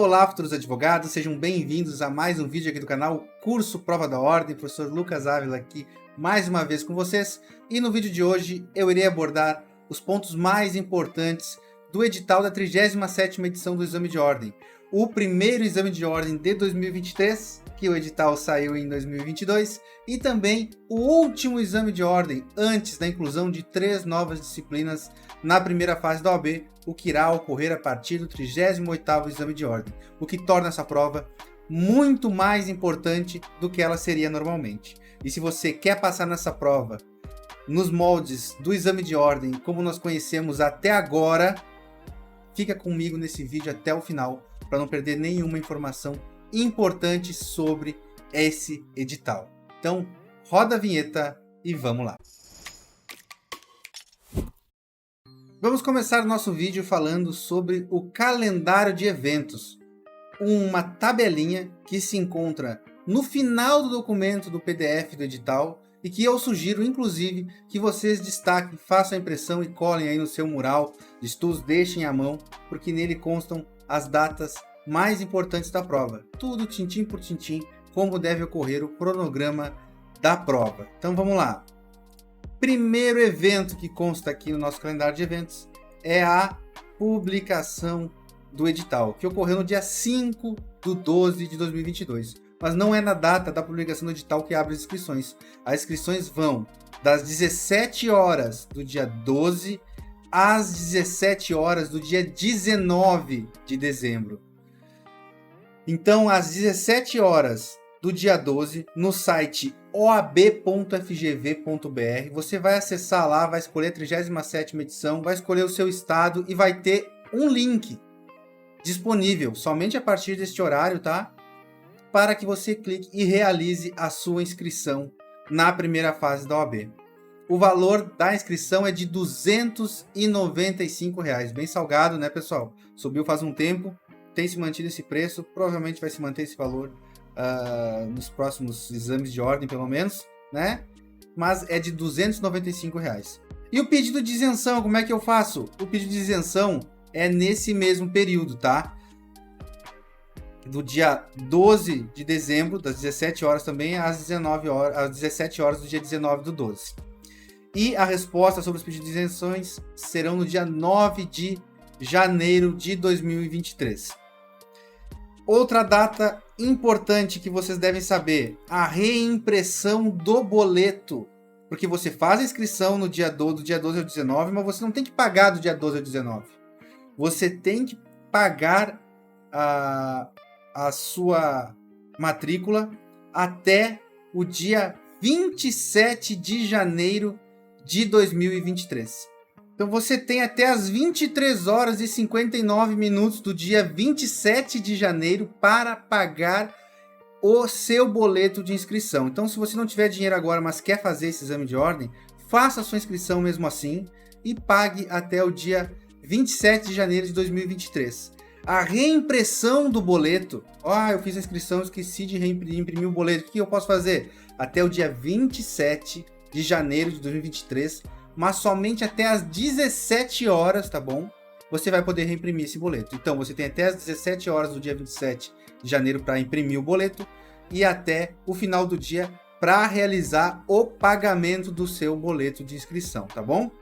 Olá, futuros advogados, sejam bem-vindos a mais um vídeo aqui do canal Curso Prova da Ordem. Professor Lucas Ávila aqui mais uma vez com vocês. E no vídeo de hoje eu irei abordar os pontos mais importantes do edital da 37ª edição do Exame de Ordem. O primeiro Exame de Ordem de 2023, que o edital saiu em 2022, e também o último Exame de Ordem antes da inclusão de 3 novas disciplinas na primeira fase da OAB, o que irá ocorrer a partir do 38º Exame de Ordem, o que torna essa prova muito mais importante do que ela seria normalmente. E se você quer passar nessa prova nos moldes do Exame de Ordem, como nós conhecemos até agora, fica comigo nesse vídeo até o final, para não perder nenhuma informação importante sobre esse edital. Então, roda a vinheta e vamos lá. Vamos começar nosso vídeo falando sobre o calendário de eventos, uma tabelinha que se encontra no final do documento do PDF do edital e que eu sugiro, inclusive, que vocês destaquem, façam a impressão e colhem aí no seu mural de estudos, deixem à mão, porque nele constam as datas mais importantes da prova. Tudo tintim por tintim, como deve ocorrer o cronograma da prova. Então vamos lá. Primeiro evento que consta aqui no nosso calendário de eventos é a publicação do edital, que ocorreu no dia 5/12 de 2022. Mas não é na data da publicação do edital que abre as inscrições. As inscrições vão das 17 horas do dia 12 às 17 horas do dia 19 de dezembro. Então, às 17 horas do dia 12, no site oab.fgv.br, você vai acessar lá, vai escolher a 37ª edição, vai escolher o seu estado e vai ter um link disponível somente a partir deste horário, tá? Para que você clique e realize a sua inscrição na primeira fase da OAB. O valor da inscrição é de R$ 295, bem salgado, né, pessoal? Subiu faz um tempo, tem se mantido esse preço, provavelmente vai se manter esse valor nos próximos exames de ordem, pelo menos, né? Mas é de R$ 295. E o pedido de isenção, como é que eu faço? O pedido de isenção é nesse mesmo período, tá? Do dia 12 de dezembro, das 17 horas também, às 17 horas do dia 19/12. E a resposta sobre os pedidos de isenções serão no dia 9 de janeiro de 2023. Outra data importante que vocês devem saber, a reimpressão do boleto. Porque você faz a inscrição no dia 12, do dia 12 ao 19, mas você não tem que pagar do dia 12 ao 19. Você tem que pagar a sua matrícula até o dia 27 de janeiro de 2023. Então você tem até as 23 horas e 59 minutos do dia 27 de janeiro para pagar o seu boleto de inscrição. Então, se você não tiver dinheiro agora, mas quer fazer esse exame de ordem, faça a sua inscrição mesmo assim e pague até o dia 27 de janeiro de 2023. A reimpressão do boleto, eu fiz a inscrição, esqueci de imprimir o boleto, o que eu posso fazer? Até o dia 27 de janeiro de 2023, mas somente até as 17 horas, tá bom? Você vai poder reimprimir esse boleto. Então, você tem até as 17 horas do dia 27 de janeiro para imprimir o boleto e até o final do dia para realizar o pagamento do seu boleto de inscrição, tá bom?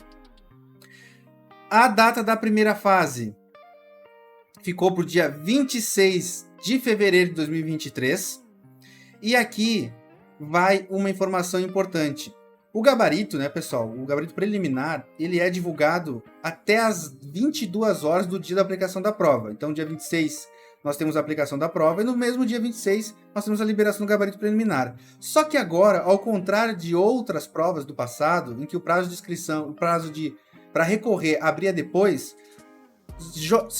A data da primeira fase ficou para o dia 26 de fevereiro de 2023. E aqui vai uma informação importante. O gabarito, né, pessoal? O gabarito preliminar, ele é divulgado até as 22 horas do dia da aplicação da prova. Então, dia 26, nós temos a aplicação da prova e no mesmo dia 26, nós temos a liberação do gabarito preliminar. Só que agora, ao contrário de outras provas do passado, em que o prazo de inscrição, para recorrer abria depois,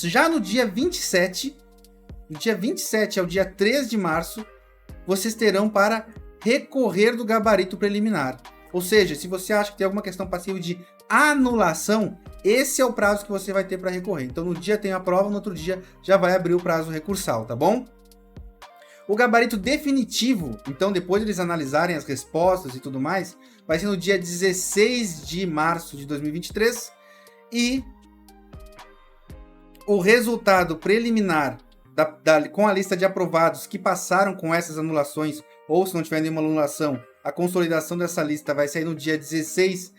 já no dia 27, do dia 27 ao dia 3 de março, vocês terão para recorrer do gabarito preliminar. Ou seja, se você acha que tem alguma questão passiva de anulação, esse é o prazo que você vai ter para recorrer. Então, no dia tem a prova, no outro dia já vai abrir o prazo recursal, tá bom? O gabarito definitivo, então, depois de eles analisarem as respostas e tudo mais, vai ser no dia 16 de março de 2023 e o resultado preliminar com a lista de aprovados que passaram com essas anulações, ou se não tiver nenhuma anulação, a consolidação dessa lista vai sair no dia 16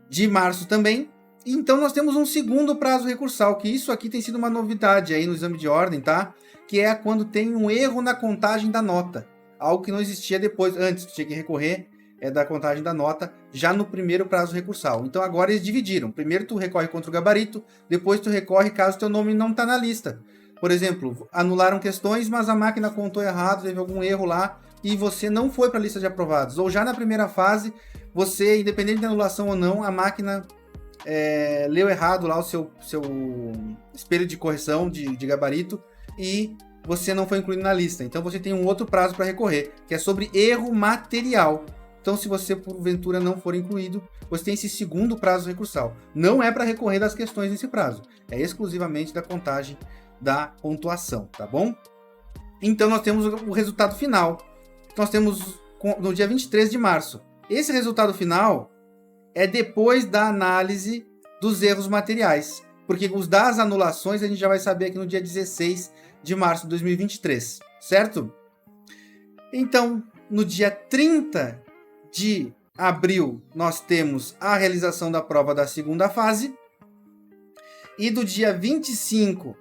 de março também. Então nós temos um segundo prazo recursal, que isso aqui tem sido uma novidade aí no exame de ordem, tá? Que é quando tem um erro na contagem da nota. Algo que não existia depois, antes, tu tinha que recorrer da contagem da nota já no primeiro prazo recursal. Então agora eles dividiram. Primeiro tu recorre contra o gabarito, depois tu recorre caso teu nome não está na lista. Por exemplo, anularam questões, mas a máquina contou errado, teve algum erro lá e você não foi para a lista de aprovados. Ou já na primeira fase, você, independente de anulação ou não, a máquina leu errado lá o seu espelho de correção de gabarito e você não foi incluído na lista. Então você tem um outro prazo para recorrer, que é sobre erro material. Então, se você, porventura, não for incluído, você tem esse segundo prazo recursal. Não é para recorrer das questões nesse prazo. É exclusivamente da contagem da pontuação, tá bom? Então, nós temos o resultado final. Nós temos no dia 23 de março. Esse resultado final é depois da análise dos erros materiais. Porque os das anulações a gente já vai saber aqui no dia 16 de março de 2023, certo? Então, no dia 30 de abril, nós temos a realização da prova da segunda fase. E do dia 25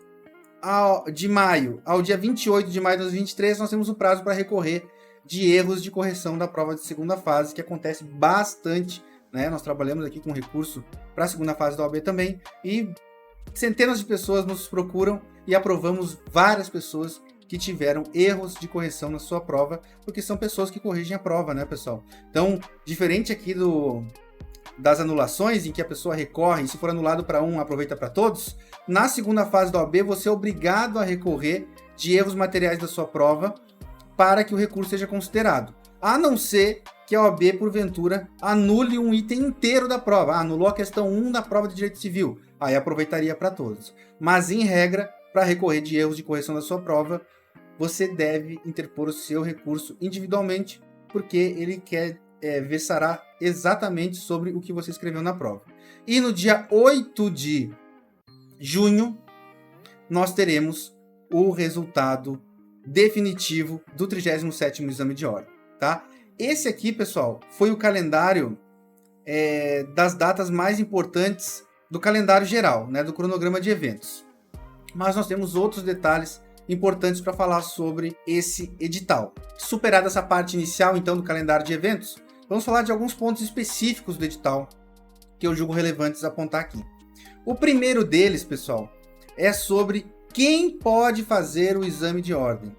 de maio ao dia 28 de maio de 2023, nós temos o prazo para recorrer de erros de correção da prova de segunda fase, que acontece bastante, né? Nós trabalhamos aqui com recurso para a segunda fase da OAB também, e centenas de pessoas nos procuram e aprovamos várias pessoas que tiveram erros de correção na sua prova, porque são pessoas que corrigem a prova, né, pessoal? Então, diferente aqui das anulações, em que a pessoa recorre, e se for anulado para um, aproveita para todos, na segunda fase da OAB, você é obrigado a recorrer de erros materiais da sua prova para que o recurso seja considerado. A não ser que a OAB, porventura, anule um item inteiro da prova. Anulou a questão 1 da prova de direito civil. Aí aproveitaria para todos. Mas, em regra, para recorrer de erros de correção da sua prova, você deve interpor o seu recurso individualmente, porque ele quer versará exatamente sobre o que você escreveu na prova. E no dia 8 de junho, nós teremos o resultado definitivo do 37º exame de ordem, tá? Esse aqui, pessoal, foi o calendário das datas mais importantes do calendário geral, né, do cronograma de eventos. Mas nós temos outros detalhes importantes para falar sobre esse edital. Superada essa parte inicial, então, do calendário de eventos, vamos falar de alguns pontos específicos do edital que eu julgo relevantes apontar aqui. O primeiro deles, pessoal, é sobre quem pode fazer o exame de ordem.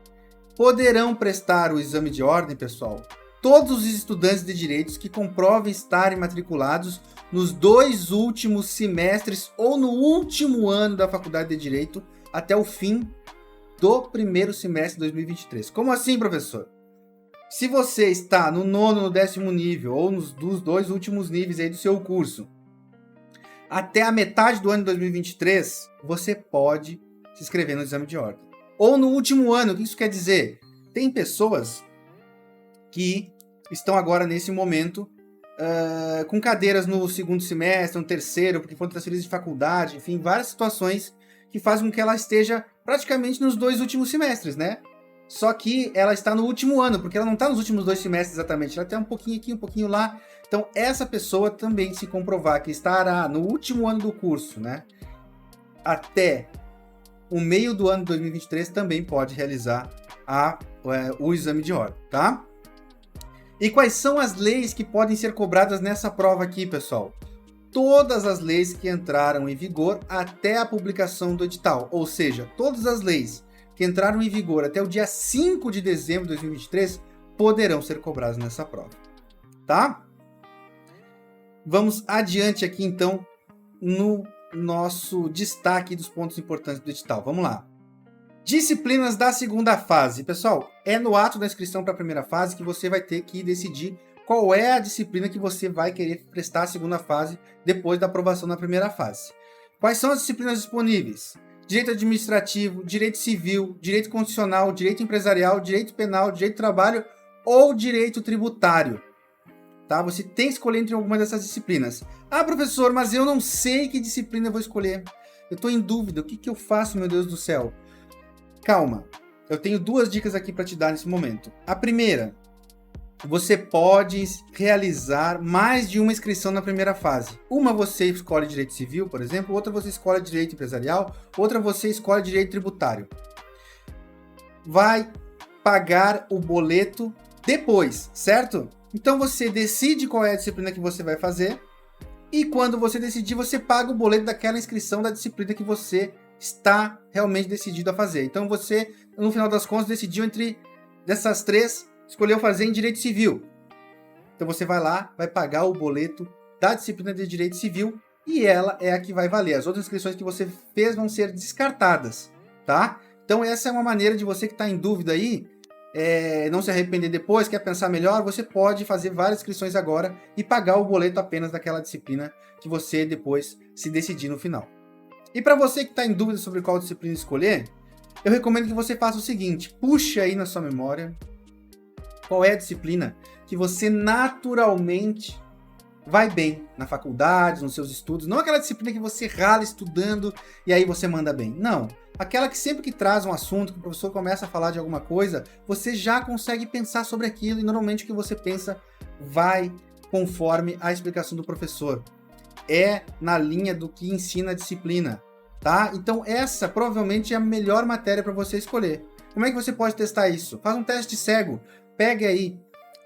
Poderão prestar o exame de ordem, pessoal, todos os estudantes de direitos que comprovem estarem matriculados nos 2 últimos semestres ou no último ano da Faculdade de Direito até o fim do primeiro semestre de 2023. Como assim, professor? Se você está no 9º, no 10º nível, ou nos 2 últimos níveis aí do seu curso, até a metade do ano de 2023, você pode se inscrever no exame de ordem. Ou no último ano, o que isso quer dizer? Tem pessoas que estão agora, nesse momento, com cadeiras no 2º semestre, no 3º, porque foram transferidas de faculdade, enfim, várias situações que fazem com que ela esteja praticamente nos 2 últimos semestres, né? Só que ela está no último ano, porque ela não está nos últimos 2 semestres exatamente, ela tem um pouquinho aqui, um pouquinho lá. Então, essa pessoa também, se comprovar que estará no último ano do curso, né, até o meio do ano de 2023, também pode realizar o exame de ordem, tá? E quais são as leis que podem ser cobradas nessa prova aqui, pessoal? Todas as leis que entraram em vigor até a publicação do edital, ou seja, todas as leis que entraram em vigor até o dia 5 de dezembro de 2023 poderão ser cobradas nessa prova, tá? Vamos adiante aqui, então, no nosso destaque dos pontos importantes do edital. Vamos lá. Disciplinas da segunda fase. Pessoal, é no ato da inscrição para a primeira fase que você vai ter que decidir qual é a disciplina que você vai querer prestar a segunda fase depois da aprovação na primeira fase. Quais são as disciplinas disponíveis? Direito administrativo, direito civil, direito constitucional, direito empresarial, direito penal, direito do trabalho ou direito tributário. Tá? Você tem que escolher entre alguma dessas disciplinas. Ah, professor, mas eu não sei que disciplina eu vou escolher. Eu estou em dúvida. O que eu faço, meu Deus do céu? calma. Eu tenho 2 dicas aqui para te dar nesse momento. A primeira, você pode realizar mais de uma inscrição na primeira fase. Uma você escolhe direito civil, por exemplo, outra você escolhe direito empresarial, outra você escolhe direito tributário. Vai pagar o boleto depois, certo? Então você decide qual é a disciplina que você vai fazer e quando você decidir, você paga o boleto daquela inscrição da disciplina que você está realmente decidido a fazer. Então você, no final das contas, decidiu entre dessas 3, escolheu fazer em direito civil. Então você vai lá, vai pagar o boleto da disciplina de direito civil e ela é a que vai valer. As outras inscrições que você fez vão ser descartadas, tá? Então essa é uma maneira de você que está em dúvida aí, não se arrepender depois, quer pensar melhor, você pode fazer várias inscrições agora e pagar o boleto apenas daquela disciplina que você depois se decidir no final. E para você que está em dúvida sobre qual disciplina escolher, eu recomendo que você faça o seguinte, puxe aí na sua memória qual é a disciplina que você naturalmente vai bem na faculdade, nos seus estudos. Não aquela disciplina que você rala estudando e aí você manda bem. Não. Aquela que sempre que traz um assunto, que o professor começa a falar de alguma coisa, você já consegue pensar sobre aquilo e normalmente o que você pensa vai conforme a explicação do professor. É na linha do que ensina a disciplina, tá? Então essa provavelmente é a melhor matéria para você escolher. Como é que você pode testar isso? Faz um teste cego. Pegue aí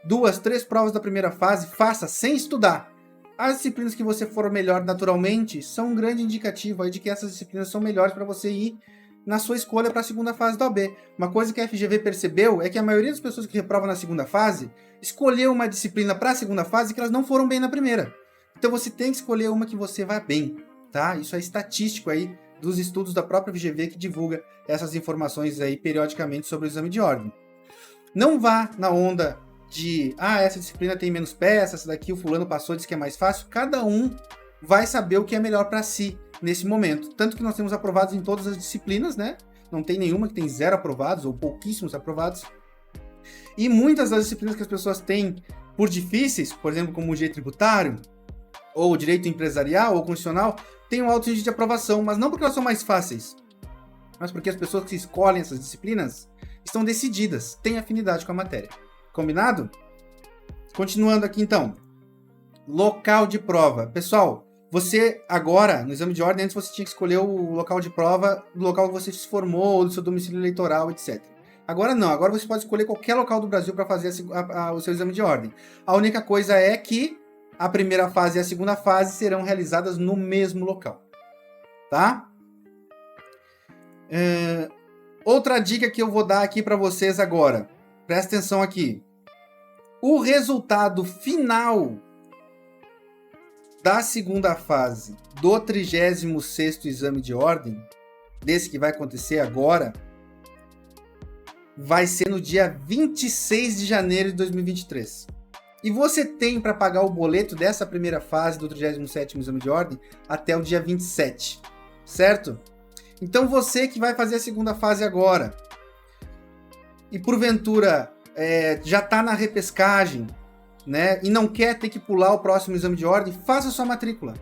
2, 3 provas da primeira fase, faça sem estudar. As disciplinas que você for melhor naturalmente são um grande indicativo aí de que essas disciplinas são melhores para você ir na sua escolha para a segunda fase da OAB. Uma coisa que a FGV percebeu é que a maioria das pessoas que reprovam na segunda fase escolheu uma disciplina para a segunda fase que elas não foram bem na primeira. Então você tem que escolher uma que você vai bem, tá? Isso é estatístico aí dos estudos da própria FGV que divulga essas informações aí periodicamente sobre o exame de ordem. Não vá na onda de, essa disciplina tem menos peças, essa daqui o fulano passou, disse que é mais fácil. Cada um vai saber o que é melhor para si nesse momento. Tanto que nós temos aprovados em todas as disciplinas, né? Não tem nenhuma que tem 0 aprovados ou pouquíssimos aprovados. E muitas das disciplinas que as pessoas têm por difíceis, por exemplo, como o direito tributário, ou direito empresarial ou constitucional, têm um alto índice de aprovação, mas não porque elas são mais fáceis, mas porque as pessoas que escolhem essas disciplinas estão decididas, têm afinidade com a matéria. Combinado? Continuando aqui então. Local de prova. Pessoal, você agora, no exame de ordem, antes você tinha que escolher o local de prova do local que você se formou, do seu domicílio eleitoral, etc. Agora não, agora você pode escolher qualquer local do Brasil para fazer o seu exame de ordem. A única coisa é que a primeira fase e a segunda fase serão realizadas no mesmo local. Tá? Outra dica que eu vou dar aqui para vocês agora. Presta atenção aqui. O resultado final da segunda fase do 36º exame de ordem, desse que vai acontecer agora, vai ser no dia 26 de janeiro de 2023. E você tem para pagar o boleto dessa primeira fase do 37º exame de ordem até o dia 27, certo? Então você que vai fazer a segunda fase agora e porventura já está na repescagem, né, e não quer ter que pular o próximo exame de ordem, faça sua matrícula.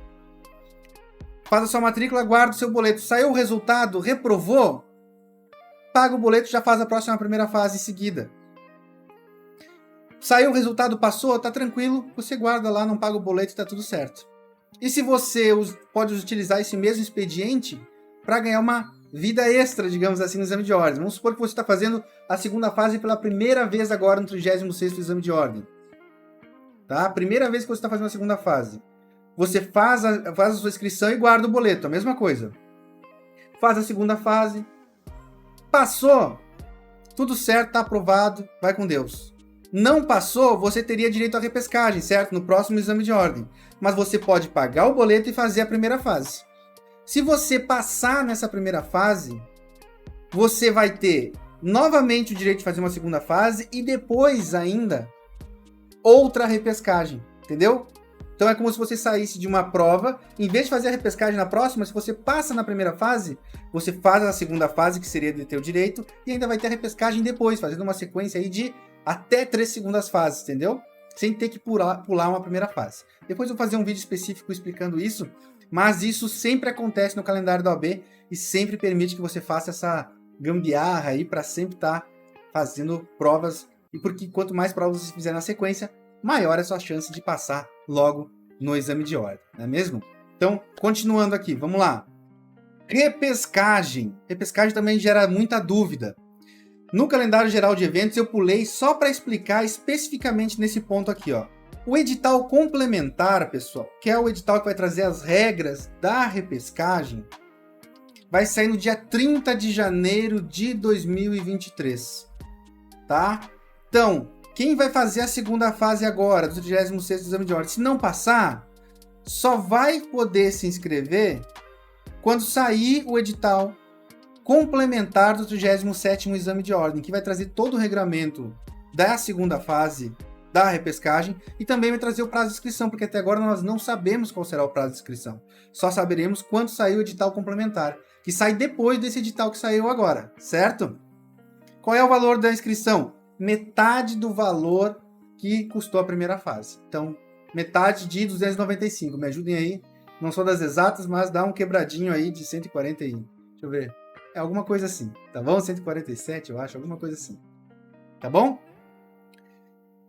Faça sua matrícula, guarda o seu boleto. Saiu o resultado, reprovou, paga o boleto, já faz a próxima primeira fase em seguida. Saiu o resultado, passou, tá tranquilo, você guarda lá, não paga o boleto e tá tudo certo. E se você pode utilizar esse mesmo expediente para ganhar uma vida extra, digamos assim, no exame de ordem. Vamos supor que você está fazendo a segunda fase pela primeira vez agora no 36º exame de ordem. Tá? Primeira vez que você está fazendo a segunda fase. Você faz a sua inscrição e guarda o boleto, a mesma coisa. Faz a segunda fase. Passou. Tudo certo, está aprovado, vai com Deus. Não passou, você teria direito à repescagem, certo? No próximo exame de ordem. Mas você pode pagar o boleto e fazer a primeira fase. Se você passar nessa primeira fase, você vai ter novamente o direito de fazer uma segunda fase e depois ainda outra repescagem, entendeu? Então é como se você saísse de uma prova, em vez de fazer a repescagem na próxima, se você passa na primeira fase, você faz a segunda fase, que seria de ter o direito, e ainda vai ter a repescagem depois, fazendo uma sequência aí de até 3 segundas fases, entendeu? Sem ter que pular uma primeira fase. Depois eu vou fazer um vídeo específico explicando isso, mas isso sempre acontece no calendário da OAB e sempre permite que você faça essa gambiarra aí para sempre estar fazendo provas, e porque quanto mais provas você fizer na sequência, maior é a sua chance de passar logo no exame de ordem, não é mesmo? Então, continuando aqui, vamos lá. Repescagem. Repescagem também gera muita dúvida. No calendário geral de eventos eu pulei só para explicar especificamente nesse ponto aqui, ó. O edital complementar, pessoal, que é o edital que vai trazer as regras da repescagem, vai sair no dia 30 de janeiro de 2023, tá? Então, quem vai fazer a segunda fase agora, do 36º exame de ordem, se não passar, só vai poder se inscrever quando sair o edital complementar do 37º exame de ordem, que vai trazer todo o regramento da segunda fase da repescagem e também vai trazer o prazo de inscrição, porque até agora nós não sabemos qual será o prazo de inscrição. Só saberemos quando sair o edital complementar, que sai depois desse edital que saiu agora, certo? Qual é o valor da inscrição? Metade do valor que custou a primeira fase. Então, metade de 295. Me ajudem aí. Não sou das exatas, mas dá um quebradinho aí de 140 e... Deixa eu ver. É alguma coisa assim, tá bom? 147, eu acho, alguma coisa assim. Tá bom?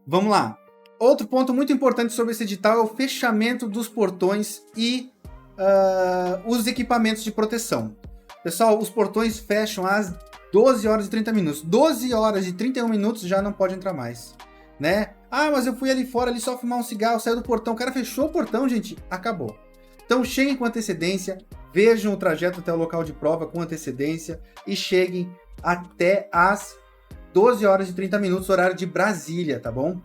Vamos lá. Outro ponto muito importante sobre esse edital é o fechamento dos portões e os equipamentos de proteção. Pessoal, os portões fecham às 12 horas e 30 minutos. 12 horas e 31 minutos já não pode entrar mais, né? Ah, mas eu fui ali fora, ali só fumar um cigarro, saiu do portão. O cara fechou o portão, gente, acabou. Então cheguem com antecedência, vejam o trajeto até o local de prova com antecedência e cheguem até às 12 horas e 30 minutos, horário de Brasília, tá bom?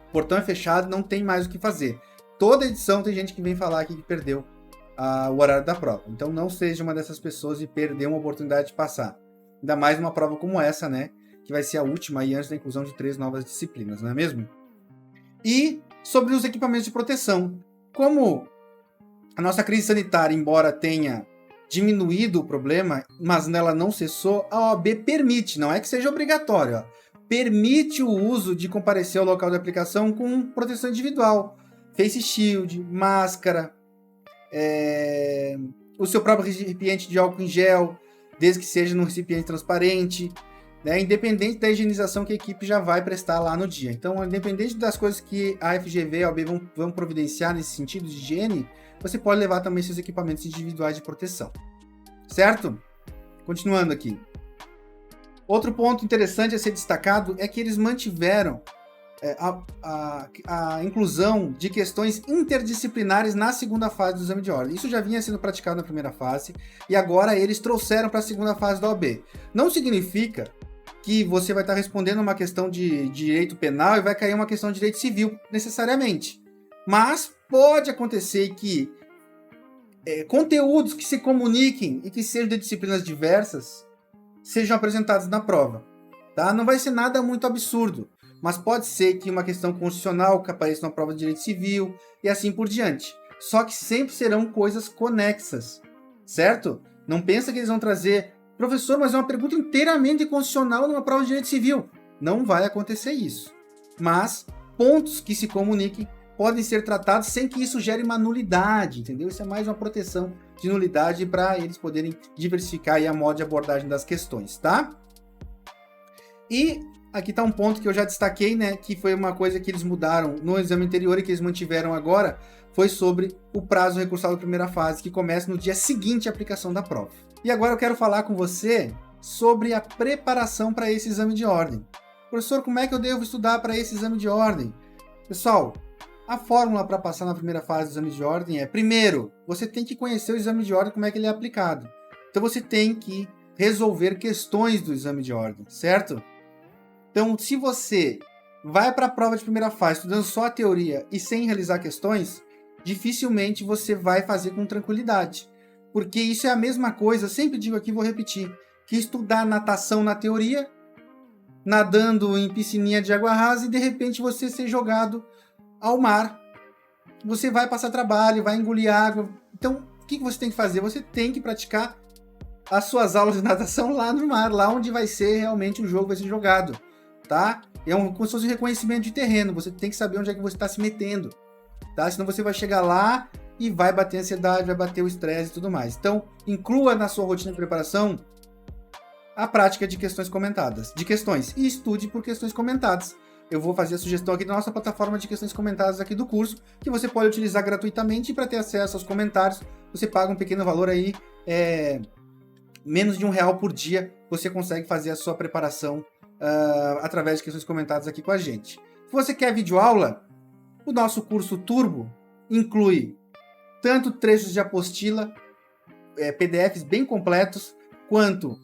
O portão é fechado, não tem mais o que fazer. Toda edição tem gente que vem falar aqui que perdeu o horário da prova. Então não seja uma dessas pessoas e perder uma oportunidade de passar. Ainda mais numa prova como essa, né? Que vai ser a última aí antes da inclusão de 3 novas disciplinas, não é mesmo? E sobre os equipamentos de proteção. Como a nossa crise sanitária, embora tenha diminuído o problema, mas ela não cessou, a OAB permite, não é que seja obrigatório, ó, permite o uso de comparecer ao local de aplicação com proteção individual, face shield, máscara, o seu próprio recipiente de álcool em gel, desde que seja num recipiente transparente, né, independente da higienização que a equipe já vai prestar lá no dia. Então, independente das coisas que a FGV e a OAB vão providenciar nesse sentido de higiene, você pode levar também seus equipamentos individuais de proteção. Certo? Continuando aqui. Outro ponto interessante a ser destacado é que eles mantiveram a inclusão de questões interdisciplinares na segunda fase do exame de ordem. Isso já vinha sendo praticado na primeira fase e agora eles trouxeram para a segunda fase da OAB. Não significa que você vai estar respondendo uma questão de direito penal e vai cair uma questão de direito civil, necessariamente. Mas pode acontecer que conteúdos que se comuniquem e que sejam de disciplinas diversas sejam apresentados na prova. Tá? Não vai ser nada muito absurdo, mas pode ser que uma questão constitucional que apareça na prova de direito civil e assim por diante. Só que sempre serão coisas conexas, certo? Não pensa que eles vão trazer, professor, mas é uma pergunta inteiramente constitucional numa prova de direito civil. Não vai acontecer isso. Mas pontos que se comuniquem podem ser tratados sem que isso gere uma nulidade, entendeu? Isso é mais uma proteção de nulidade para eles poderem diversificar aí a modo de abordagem das questões, tá? E aqui está um ponto que eu já destaquei, né, que foi uma coisa que eles mudaram no exame anterior e que eles mantiveram agora, foi sobre o prazo recursal da primeira fase, que começa no dia seguinte à aplicação da prova. E agora eu quero falar com você sobre a preparação para esse exame de ordem. Professor, como é que eu devo estudar para esse exame de ordem? Pessoal, a fórmula para passar na primeira fase do exame de ordem é, primeiro, você tem que conhecer o exame de ordem, como é que ele é aplicado. Então você tem que resolver questões do exame de ordem, certo? Então, se você vai para a prova de primeira fase estudando só a teoria e sem realizar questões, dificilmente você vai fazer com tranquilidade. Porque isso é a mesma coisa, sempre digo aqui, vou repetir, que estudar natação na teoria, nadando em piscininha de água rasa e de repente você ser jogado ao mar. Você vai passar trabalho, vai engolir água. Então, o que você tem que fazer? Você tem que praticar as suas aulas de natação lá no mar, lá onde vai ser realmente o jogo vai ser jogado, tá? É como se fosse um reconhecimento de terreno. Você tem que saber onde é que você está se metendo, tá? Senão você vai chegar lá e vai bater a ansiedade, vai bater o estresse e tudo mais. Então, inclua na sua rotina de preparação a prática de questões comentadas, e estude por questões comentadas. Eu vou fazer a sugestão aqui da nossa plataforma de questões comentadas aqui do curso, que você pode utilizar gratuitamente, e para ter acesso aos comentários, você paga um pequeno valor aí, menos de R$1 por dia, você consegue fazer a sua preparação através de questões comentadas aqui com a gente. Se você quer videoaula, o nosso curso Turbo inclui tanto trechos de apostila, PDFs bem completos, quanto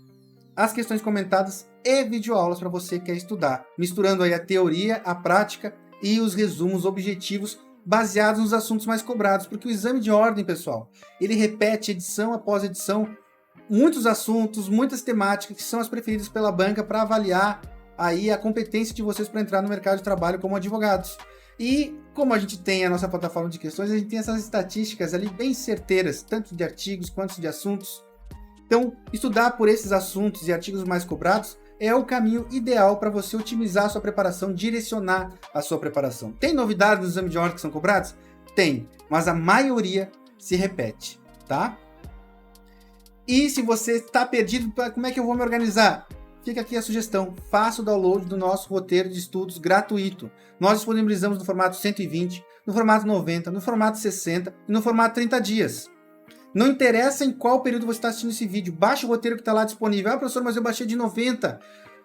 as questões comentadas e videoaulas para você que quer estudar, misturando aí a teoria, a prática e os resumos objetivos baseados nos assuntos mais cobrados, porque o exame de ordem, pessoal, ele repete edição após edição muitos assuntos, muitas temáticas que são as preferidas pela banca para avaliar aí a competência de vocês para entrar no mercado de trabalho como advogados. E como a gente tem a nossa plataforma de questões, a gente tem essas estatísticas ali bem certeiras, tanto de artigos quanto de assuntos. Então, estudar por esses assuntos e artigos mais cobrados é o caminho ideal para você otimizar a sua preparação, direcionar a sua preparação. Tem novidades no exame de ordem que são cobrados? Tem, mas a maioria se repete, tá? E se você está perdido, como é que eu vou me organizar? Fica aqui a sugestão, faça o download do nosso roteiro de estudos gratuito. Nós disponibilizamos no formato 120, no formato 90, no formato 60 e no formato 30 dias. Não interessa em qual período você está assistindo esse vídeo, baixa o roteiro que está lá disponível. Ah, professor, mas eu baixei de 90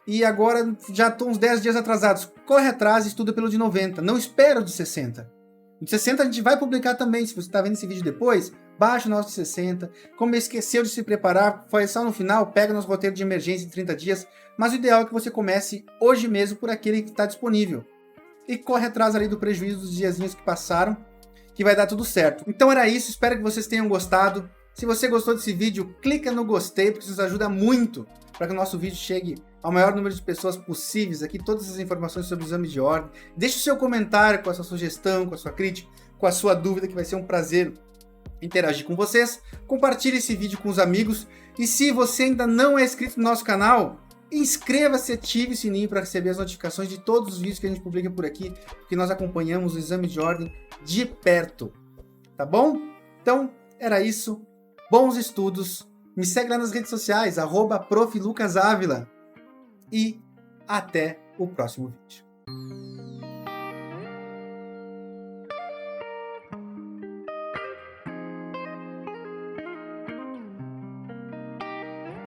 e agora já estou uns 10 dias atrasados. Corre atrás e estuda pelo de 90, não espera o de 60. O de 60 a gente vai publicar também, se você está vendo esse vídeo depois, baixa o nosso de 60. Como esqueceu de se preparar, foi só no final, pega nosso roteiro de emergência em 30 dias. Mas o ideal é que você comece hoje mesmo por aquele que está disponível. E corre atrás ali do prejuízo dos diazinhos que passaram, que vai dar tudo certo. Então era isso, espero que vocês tenham gostado. Se você gostou desse vídeo, clica no gostei, porque isso nos ajuda muito para que o nosso vídeo chegue ao maior número de pessoas possíveis. Aqui todas as informações sobre o exame de ordem. Deixe o seu comentário com a sua sugestão, com a sua crítica, com a sua dúvida, que vai ser um prazer interagir com vocês. Compartilhe esse vídeo com os amigos. E se você ainda não é inscrito no nosso canal, inscreva-se e ative o sininho para receber as notificações de todos os vídeos que a gente publica por aqui, porque nós acompanhamos o exame de ordem de perto. Tá bom? Então, era isso. Bons estudos. Me segue lá nas redes sociais, @proflucasavila. E até o próximo vídeo.